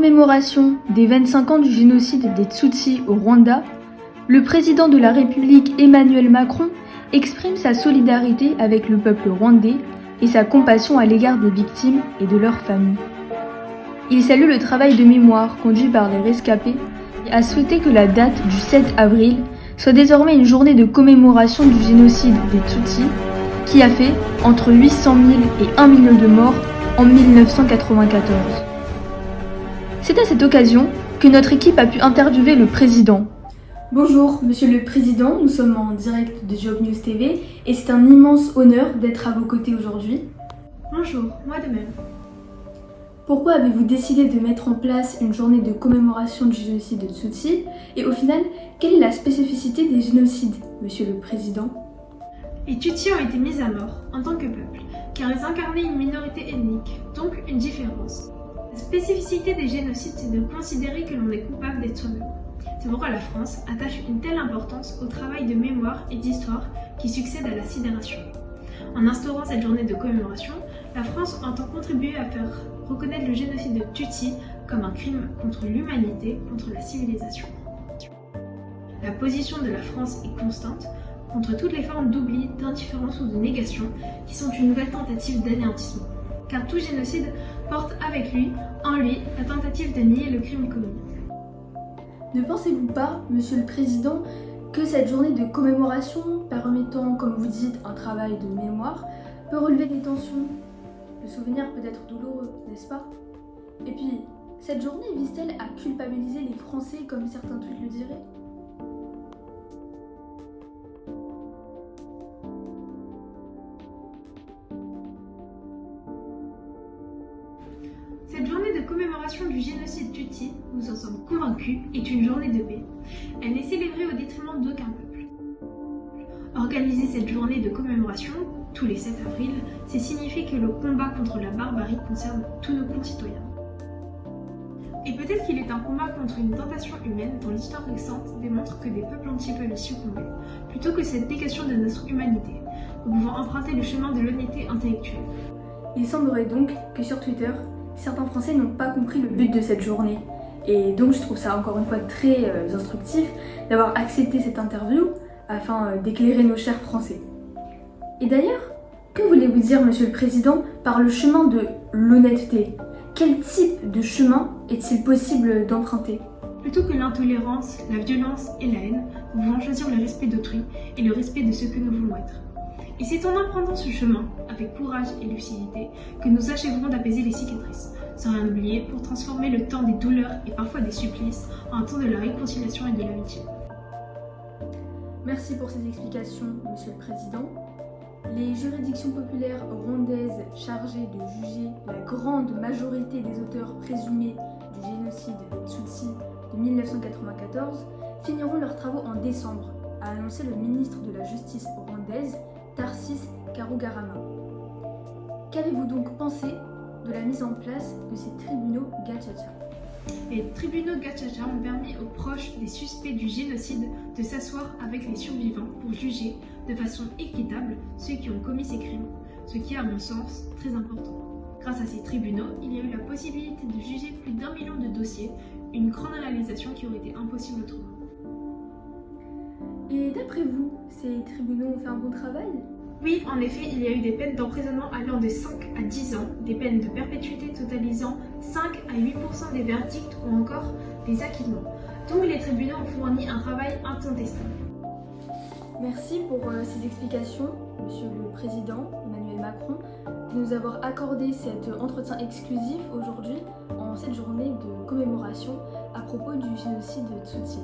commémoration des 25 ans du génocide des Tutsis au Rwanda, le président de la République Emmanuel Macron exprime sa solidarité avec le peuple rwandais et sa compassion à l'égard des victimes et de leurs familles. Il salue le travail de mémoire conduit par les rescapés et a souhaité que la date du 7 avril soit désormais une journée de commémoration du génocide des Tutsis qui a fait entre 800 000 et 1 million de morts en 1994. C'est à cette occasion que notre équipe a pu interviewer le président. Bonjour, monsieur le président, nous sommes en direct de Job News TV et c'est un immense honneur d'être à vos côtés aujourd'hui. Bonjour, moi de même. Pourquoi avez-vous décidé de mettre en place une journée de commémoration du génocide de Tutsis? Et au final, quelle est la spécificité des génocides, monsieur le président? Les Tutsis ont été mis à mort en tant que peuple, car ils incarnaient une minorité ethnique, donc une différence. La spécificité des génocides, c'est de considérer que l'on est coupable d'être soi-même. C'est pourquoi la France attache une telle importance au travail de mémoire et d'histoire qui succède à la sidération. En instaurant cette journée de commémoration, la France entend contribuer à faire reconnaître le génocide de Tutsis comme un crime contre l'humanité, contre la civilisation. La position de la France est constante contre toutes les formes d'oubli, d'indifférence ou de négation qui sont une nouvelle tentative d'anéantissement. Car tout génocide porte avec lui, en lui, la tentative de nier le crime commis. Ne pensez-vous pas, monsieur le président, que cette journée de commémoration, permettant, comme vous dites, un travail de mémoire, peut relever des tensions? Le souvenir peut être douloureux, n'est-ce pas? Et puis, cette journée vise-t-elle à culpabiliser les Français comme certains tweets le diraient? Cette journée de commémoration du génocide Tutsi, nous en sommes convaincus, est une journée de paix. Elle n'est célébrée au détriment d'aucun peuple. Organiser cette journée de commémoration, tous les 7 avril, c'est signifier que le combat contre la barbarie concerne tous nos concitoyens. Et peut-être qu'il est un combat contre une tentation humaine dont l'histoire récente démontre que des peuples entiers peuvent y succomber, plutôt que cette négation de notre humanité. Nous pouvons emprunter le chemin de l'honnêteté intellectuelle. Il semblerait donc que sur Twitter, certains Français n'ont pas compris le but de cette journée. Et donc je trouve ça encore une fois très instructif d'avoir accepté cette interview afin d'éclairer nos chers Français. Et d'ailleurs, que voulez-vous dire, monsieur le président, par le chemin de l'honnêteté? Quel type de chemin est-il possible d'emprunter? Plutôt que l'intolérance, la violence et la haine, nous devons choisir le respect d'autrui et le respect de ce que nous voulons être. Et c'est en empruntant ce chemin, avec courage et lucidité, que nous achèverons d'apaiser les cicatrices, sans rien oublier, pour transformer le temps des douleurs et parfois des supplices en un temps de la réconciliation et de l'amitié. Merci pour ces explications, monsieur le président. Les juridictions populaires rwandaises chargées de juger la grande majorité des auteurs présumés du génocide des Tutsis de 1994 finiront leurs travaux en décembre, a annoncé le ministre de la Justice rwandaise, Tarsis Karugarama. Qu'avez-vous donc pensé de la mise en place de ces tribunaux Gacaca? Les tribunaux Gacaca ont permis aux proches des suspects du génocide de s'asseoir avec les survivants pour juger de façon équitable ceux qui ont commis ces crimes, ce qui est à mon sens très important. Grâce à ces tribunaux, il y a eu la possibilité de juger plus d'1 million de dossiers, une grande réalisation qui aurait été impossible autrement. Et d'après vous, ces tribunaux ont fait un bon travail? Oui, en effet, il y a eu des peines d'emprisonnement allant de 5 à 10 ans, des peines de perpétuité totalisant 5 à 8% des verdicts ou encore des acquittements. Donc les tribunaux ont fourni un travail incontestable. Merci pour ces explications, monsieur le président Emmanuel Macron, de nous avoir accordé cet entretien exclusif aujourd'hui en cette journée de commémoration à propos du génocide de Tutsis.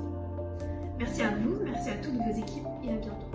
Merci à vous, merci à toutes vos équipes et à bientôt.